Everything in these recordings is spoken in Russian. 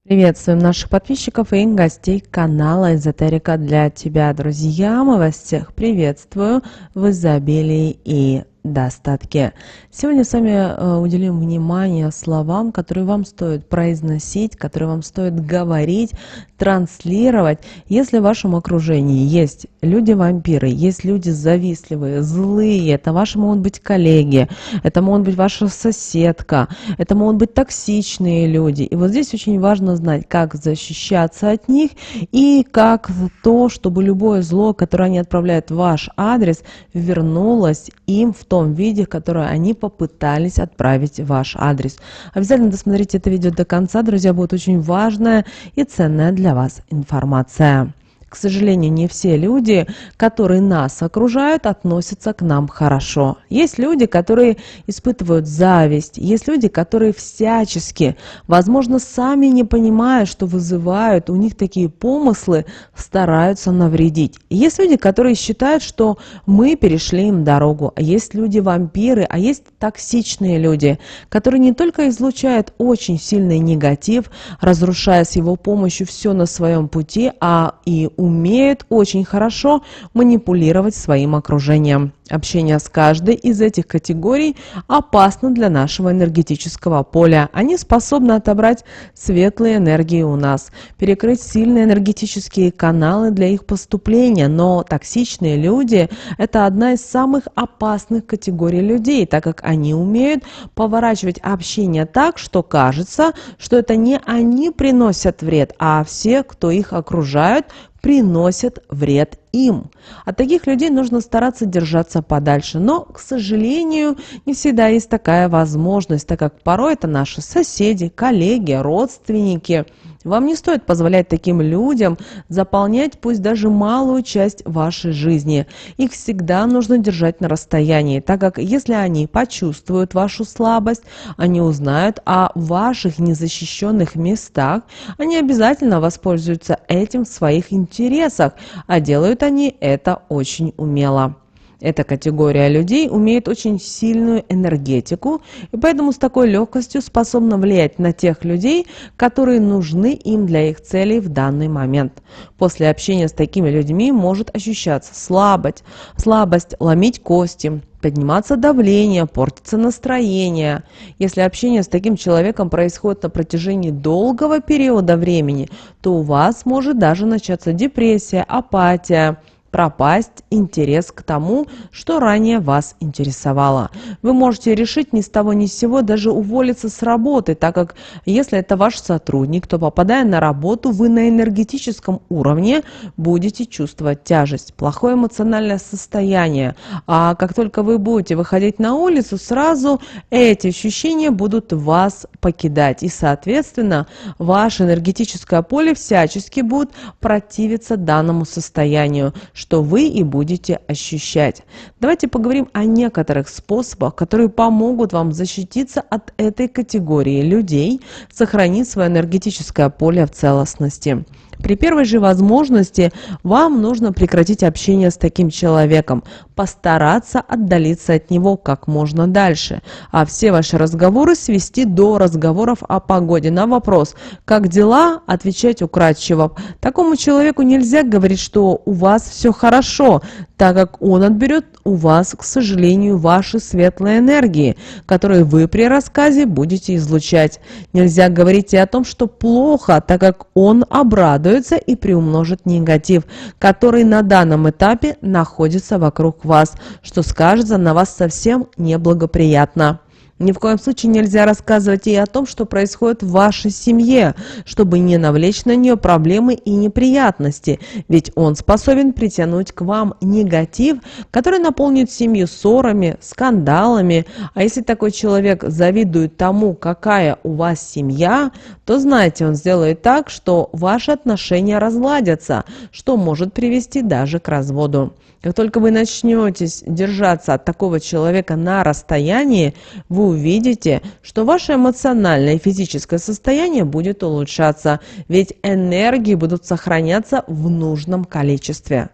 Приветствуем наших подписчиков и гостей канала Эзотерика для тебя, друзья. Мы вас всех приветствую в изобилии и достатке. Сегодня с вами уделим внимание словам, которые вам стоит произносить, которые вам стоит говорить, транслировать. Если в вашем окружении есть люди-вампиры, есть люди завистливые, злые, это ваши могут быть коллеги, это могут быть ваша соседка, это могут быть токсичные люди. И вот здесь очень важно знать, как защищаться от них и как то, чтобы любое зло, которое они отправляют в ваш адрес, вернулось им в том виде, в котором они попытались отправить в ваш адрес. Обязательно досмотрите это видео до конца, друзья, будет очень важная и ценная для вас информация. К сожалению, не все люди, которые нас окружают, относятся к нам хорошо. Есть люди, которые испытывают зависть, есть люди, которые всячески, возможно, сами не понимая, что вызывают, у них такие помыслы, стараются навредить. Есть люди, которые считают, что мы перешли им дорогу. А есть люди-вампиры, а есть токсичные люди, которые не только излучают очень сильный негатив, разрушая с его помощью все на своем пути, а и умеют очень хорошо манипулировать своим окружением. Общение с каждой из этих категорий опасно для нашего энергетического поля. Они способны отобрать светлые энергии у нас, перекрыть сильные энергетические каналы для их поступления. Но токсичные люди – это одна из самых опасных категорий людей, так как они умеют поворачивать общение так, что кажется, что это не они приносят вред, а все, кто их окружают, приносят вред им. От таких людей нужно стараться держаться подальше, но, к сожалению, не всегда есть такая возможность, так как порой это наши соседи, коллеги, родственники. Вам не стоит позволять таким людям заполнять пусть даже малую часть вашей жизни. Их всегда нужно держать на расстоянии, так как если они почувствуют вашу слабость, они узнают о ваших незащищенных местах, они обязательно воспользуются этим в своих интересах, а делают они это очень умело. Эта категория людей умеет очень сильную энергетику и поэтому с такой легкостью способна влиять на тех людей, которые нужны им для их целей в данный момент. После общения с такими людьми может ощущаться слабость, ломить кости, подниматься давление, портится настроение. Если общение с таким человеком происходит на протяжении долгого периода времени, то у вас может даже начаться депрессия, апатия, пропасть интерес к тому, что ранее вас интересовало. Вы можете решить ни с того ни с сего даже уволиться с работы, так как если это ваш сотрудник, то попадая на работу, вы на энергетическом уровне будете чувствовать тяжесть, плохое эмоциональное состояние. А как только вы будете выходить на улицу, сразу эти ощущения будут вас покидать. И, соответственно, ваше энергетическое поле всячески будет противиться данному состоянию, что вы и будете ощущать. Давайте поговорим о некоторых способах, которые помогут вам защититься от этой категории людей, сохранить свое энергетическое поле в целостности. При первой же возможности вам нужно прекратить общение с таким человеком, постараться отдалиться от него как можно дальше, а все ваши разговоры свести до разговоров о погоде. На вопрос «как дела?» отвечать украдчиво. Такому человеку нельзя говорить, что у вас все хорошо, так как он отберет у вас, к сожалению, ваши светлые энергии, которые вы при рассказе будете излучать. Нельзя говорить и о том, что плохо, так как он обрадуется и приумножит негатив, который на данном этапе находится вокруг вас, что скажется на вас совсем неблагоприятно. Ни в коем случае нельзя рассказывать ей о том, что происходит в вашей семье, чтобы не навлечь на нее проблемы и неприятности, ведь он способен притянуть к вам негатив, который наполнит семью ссорами, скандалами. А если такой человек завидует тому, какая у вас семья, то знайте, он сделает так, что ваши отношения разладятся, что может привести даже к разводу. Как только вы начнете держаться от такого человека на расстоянии, вы увидите, что ваше эмоциональное и физическое состояние будет улучшаться, ведь энергии будут сохраняться в нужном количестве.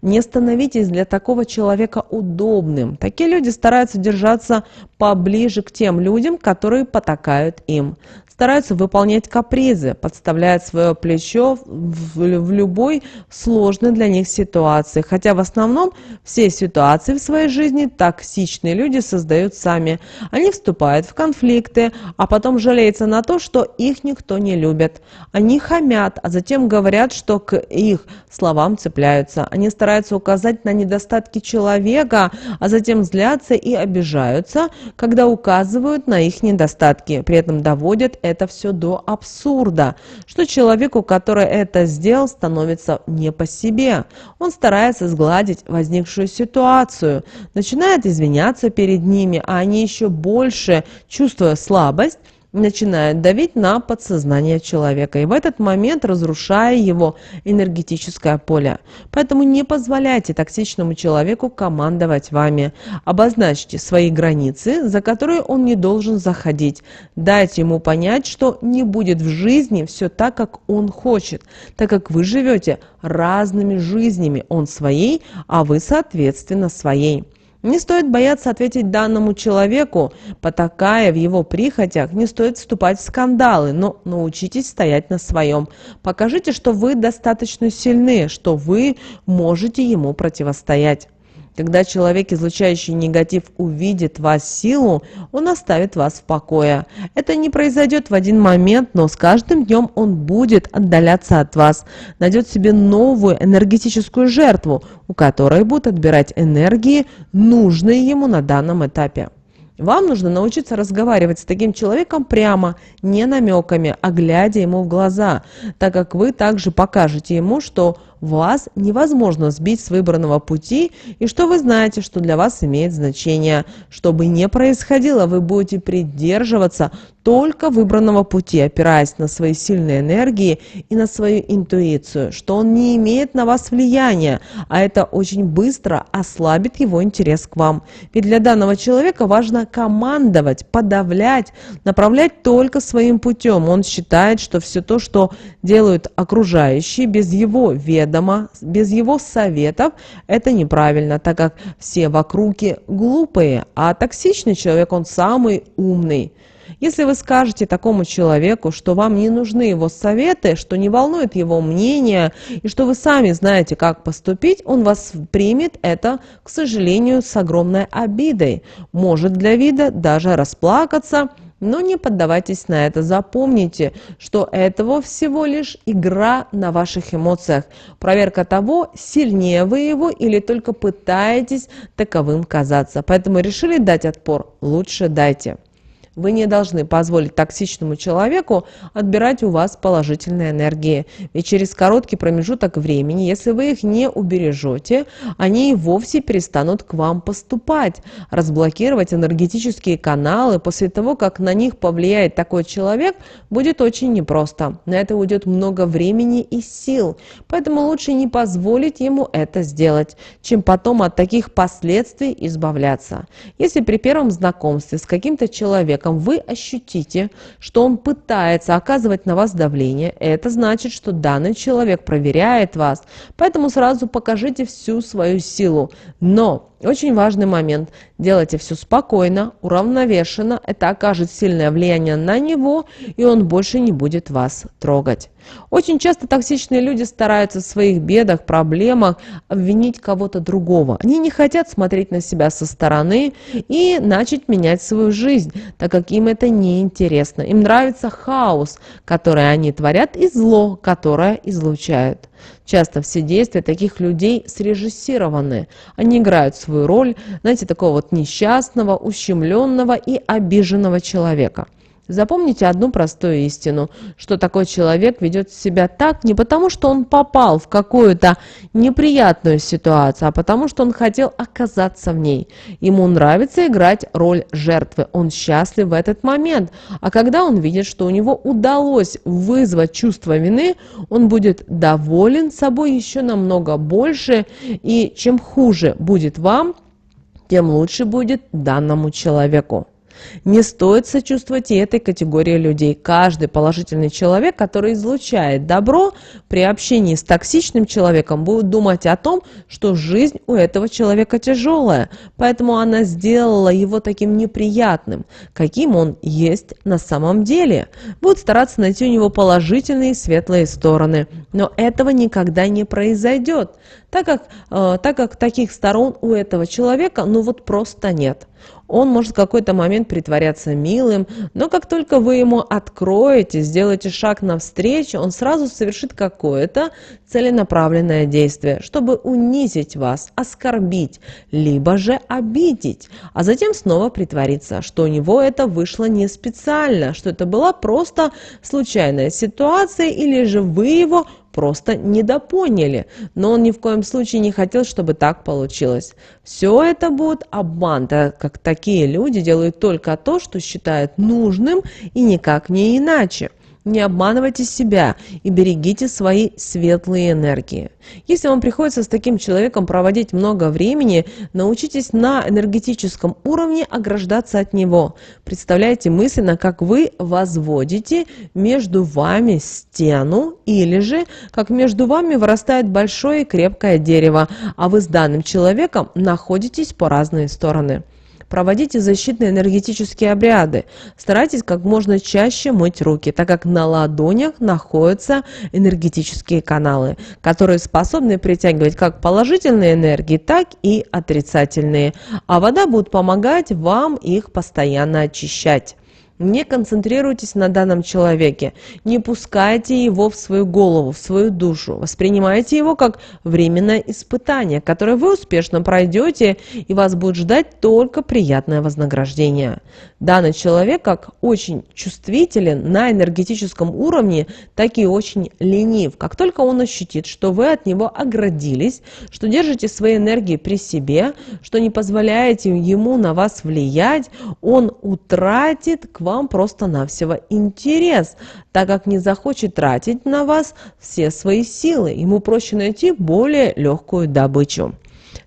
Не становитесь для такого человека удобным. Такие люди стараются держаться поближе к тем людям, которые потакают им. Стараются выполнять капризы, подставляют свое плечо в любой сложной для них ситуации. Хотя в основном все ситуации в своей жизни токсичные люди создают сами. Они вступают в конфликты, а потом жалеются на то, что их никто не любит. Они хамят, а затем говорят, что к их словам цепляются. Они стараются указать на недостатки человека, а затем злятся и обижаются, когда указывают на их недостатки. При этом доводят это все до абсурда, что человеку, который это сделал, становится не по себе. Он старается сгладить возникшую ситуацию, начинает извиняться перед ними, а они еще больше, чувствуя слабость, начинает давить на подсознание человека и в этот момент разрушая его энергетическое поле. Поэтому не позволяйте токсичному человеку командовать вами. Обозначьте свои границы, за которые он не должен заходить. Дайте ему понять, что не будет в жизни все так, как он хочет, так как вы живете разными жизнями, он своей, а вы, соответственно, своей. Не стоит бояться ответить данному человеку, потакая в его прихотях, не стоит вступать в скандалы, но научитесь стоять на своем. Покажите, что вы достаточно сильны, что вы можете ему противостоять. Когда человек, излучающий негатив, увидит в вас силу, он оставит вас в покое. Это не произойдет в один момент, но с каждым днем он будет отдаляться от вас, найдет себе новую энергетическую жертву, у которой будут отбирать энергии, нужные ему на данном этапе. Вам нужно научиться разговаривать с таким человеком прямо, не намеками, а глядя ему в глаза, так как вы также покажете ему, что вас невозможно сбить с выбранного пути и что вы знаете, что для вас имеет значение. Что бы ни происходило, вы будете придерживаться только выбранного пути, опираясь на свои сильные энергии и на свою интуицию, что он не имеет на вас влияния, а это очень быстро ослабит его интерес к вам. Ведь для данного человека важно командовать, подавлять, направлять только своим путем. Он считает, что все то, что делают окружающие без его ведома, без его советов, это неправильно, так как все вокруг глупые, а токсичный человек, он самый умный. Если вы скажете такому человеку, что вам не нужны его советы, что не волнует его мнение и что вы сами знаете, как поступить, он вас примет это, к сожалению, с огромной обидой. Может для вида даже расплакаться, но не поддавайтесь на это. Запомните, что это всего лишь игра на ваших эмоциях. Проверка того, сильнее вы его или только пытаетесь таковым казаться. Поэтому решили дать отпор? Лучше дайте. Вы не должны позволить токсичному человеку отбирать у вас положительные энергии. Ведь через короткий промежуток времени, если вы их не убережете, они и вовсе перестанут к вам поступать. Разблокировать энергетические каналы после того, как на них повлияет такой человек, будет очень непросто. На это уйдет много времени и сил. Поэтому лучше не позволить ему это сделать, чем потом от таких последствий избавляться. Если при первом знакомстве с каким-то человеком вы ощутите, что он пытается оказывать на вас давление, это значит, что данный человек проверяет вас. Поэтому сразу покажите всю свою силу. Но очень важный момент. Делайте все спокойно, уравновешенно. Это окажет сильное влияние на него, и он больше не будет вас трогать. Очень часто токсичные люди стараются в своих бедах, проблемах обвинить кого-то другого. Они не хотят смотреть на себя со стороны и начать менять свою жизнь, так как им это не интересно. Им нравится хаос, который они творят, и зло, которое излучают. Часто все действия таких людей срежиссированы. Они играют свою роль, знаете, такого вот несчастного, ущемленного и обиженного человека. Запомните одну простую истину, что такой человек ведет себя так не потому, что он попал в какую-то неприятную ситуацию, а потому, что он хотел оказаться в ней. Ему нравится играть роль жертвы, он счастлив в этот момент. А когда он видит, что у него удалось вызвать чувство вины, он будет доволен собой еще намного больше, и чем хуже будет вам, тем лучше будет данному человеку. Не стоит сочувствовать и этой категории людей. Каждый положительный человек, который излучает добро, при общении с токсичным человеком будет думать о том, что жизнь у этого человека тяжелая, поэтому она сделала его таким неприятным, каким он есть на самом деле. Будет стараться найти у него положительные и светлые стороны, но этого никогда не произойдет, так как таких сторон у этого человека ну вот просто нет. Он может в какой-то момент притворяться милым, но как только вы ему откроете, сделаете шаг навстречу, он сразу совершит какое-то целенаправленное действие, чтобы унизить вас, оскорбить, либо же обидеть, а затем снова притвориться, что у него это вышло не специально, что это была просто случайная ситуация, или же вы его просто недопоняли, но он ни в коем случае не хотел, чтобы так получилось. Все это будет обман, так как такие люди делают только то, что считают нужным и никак не иначе. Не обманывайте себя и берегите свои светлые энергии. Если вам приходится с таким человеком проводить много времени, научитесь на энергетическом уровне ограждаться от него. Представляйте мысленно, как вы возводите между вами стену, или же как между вами вырастает большое и крепкое дерево, а вы с данным человеком находитесь по разные стороны. Проводите защитные энергетические обряды. Старайтесь как можно чаще мыть руки, так как на ладонях находятся энергетические каналы, которые способны притягивать как положительные энергии, так и отрицательные. А вода будет помогать вам их постоянно очищать. Не концентрируйтесь на данном человеке, не пускайте его в свою голову, в свою душу. Воспринимайте его как временное испытание, которое вы успешно пройдете, и вас будет ждать только приятное вознаграждение. Данный человек как очень чувствителен на энергетическом уровне, так и очень ленив. Как только он ощутит, что вы от него оградились, что держите свои энергии при себе, что не позволяете ему на вас влиять, он утратит к вам просто-навсего интерес, так как не захочет тратить на вас все свои силы. Ему проще найти более легкую добычу.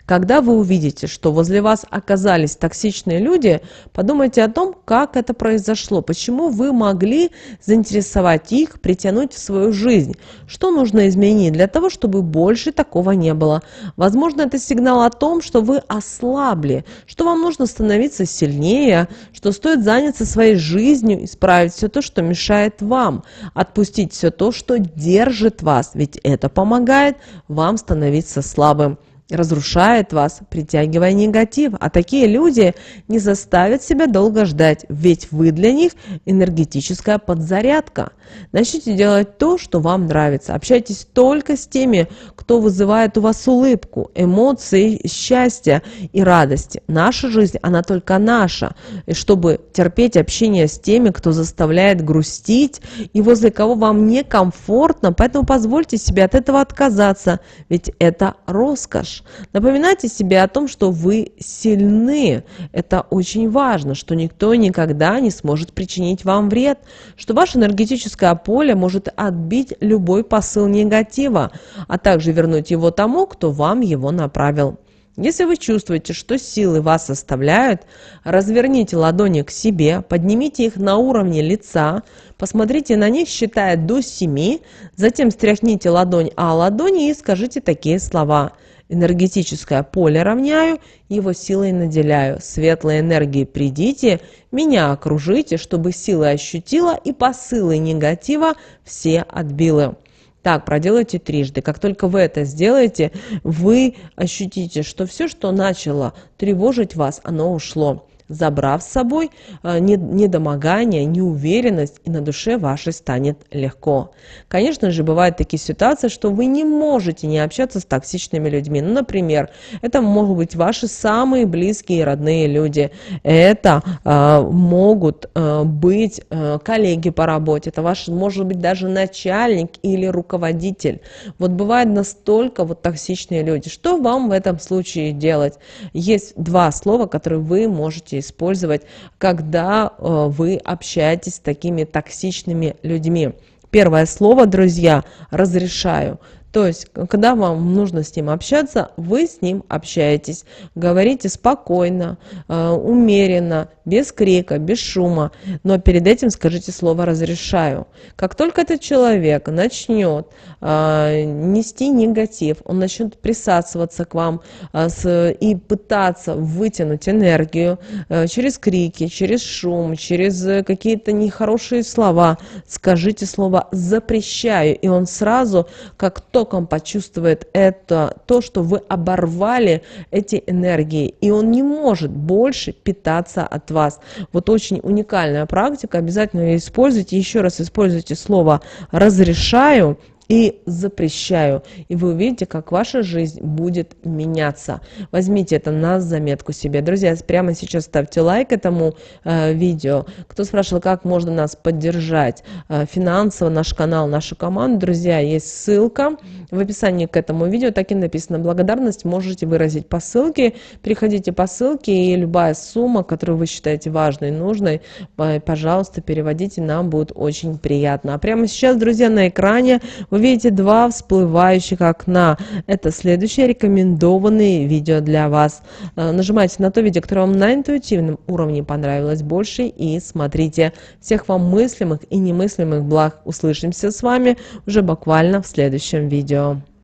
Когда вы увидите, что возле вас оказались токсичные люди, подумайте о том, как это произошло, почему вы могли заинтересовать их, притянуть в свою жизнь, что нужно изменить для того, чтобы больше такого не было. Возможно, это сигнал о том, что вы ослабли, что вам нужно становиться сильнее, что стоит заняться своей жизнью, исправить все то, что мешает вам, отпустить все то, что держит вас, ведь это помогает вам становиться слабым. Разрушает вас, притягивая негатив. А такие люди не заставят себя долго ждать, ведь вы для них энергетическая подзарядка. Начните делать то, что вам нравится. Общайтесь только с теми, кто вызывает у вас улыбку, эмоции, счастья и радости. Наша жизнь, она только наша. И чтобы терпеть общение с теми, кто заставляет грустить и возле кого вам некомфортно, поэтому позвольте себе от этого отказаться, ведь это роскошь. Напоминайте себе о том, что вы сильны. Это очень важно, что никто никогда не сможет причинить вам вред, что ваше энергетическое поле может отбить любой посыл негатива, а также вернуть его тому, кто вам его направил. Если вы чувствуете, что силы вас оставляют, разверните ладони к себе, поднимите их на уровне лица, посмотрите на них, считая до 7, затем стряхните ладонь о ладони и скажите такие слова: энергетическое поле равняю, его силой наделяю. Светлой энергии придите, меня окружите, чтобы силы ощутила и посылы негатива все отбила. Так, проделайте трижды. Как только вы это сделаете, вы ощутите, что все, что начало тревожить вас, оно ушло, забрав с собой недомогание, неуверенность, и на душе вашей станет легко. Конечно же, бывают такие ситуации, что вы не можете не общаться с токсичными людьми. Ну, например, это могут быть ваши самые близкие и родные люди. Это могут быть коллеги по работе, это ваш, может быть, даже начальник или руководитель. Вот бывают настолько вот токсичные люди. Что вам в этом случае делать? Есть два слова, которые вы можете использовать, когда вы общаетесь с такими токсичными людьми. Первое слово, друзья, разрешаю. То есть, когда вам нужно с ним общаться, вы с ним общаетесь. Говорите спокойно, умеренно, без крика, без шума. Но перед этим скажите слово «разрешаю». Как только этот человек начнет нести негатив, он начнет присасываться к вам и пытаться вытянуть энергию через крики, через шум, через какие-то нехорошие слова, скажите слово «запрещаю», и он сразу, как током почувствует это, то, что вы оборвали эти энергии, и он не может больше питаться от вас. Вот очень уникальная практика, обязательно ее используйте. Еще раз используйте слово «разрешаю» и запрещаю. И вы увидите, как ваша жизнь будет меняться. Возьмите это на заметку себе. Друзья, прямо сейчас ставьте лайк этому видео. Кто спрашивал, как можно нас поддержать финансово, наш канал, нашу команду, друзья, есть ссылка в описании к этому видео. Так и написано. Благодарность можете выразить по ссылке. Переходите по ссылке, и любая сумма, которую вы считаете важной и нужной, пожалуйста, переводите. Нам будет очень приятно. А прямо сейчас, друзья, на экране вы видите два всплывающих окна. Это следующие рекомендованные видео для вас. Нажимайте на то видео, которое вам на интуитивном уровне понравилось больше, и смотрите. Всех вам мыслимых и немыслимых благ. Услышимся с вами уже буквально в следующем видео.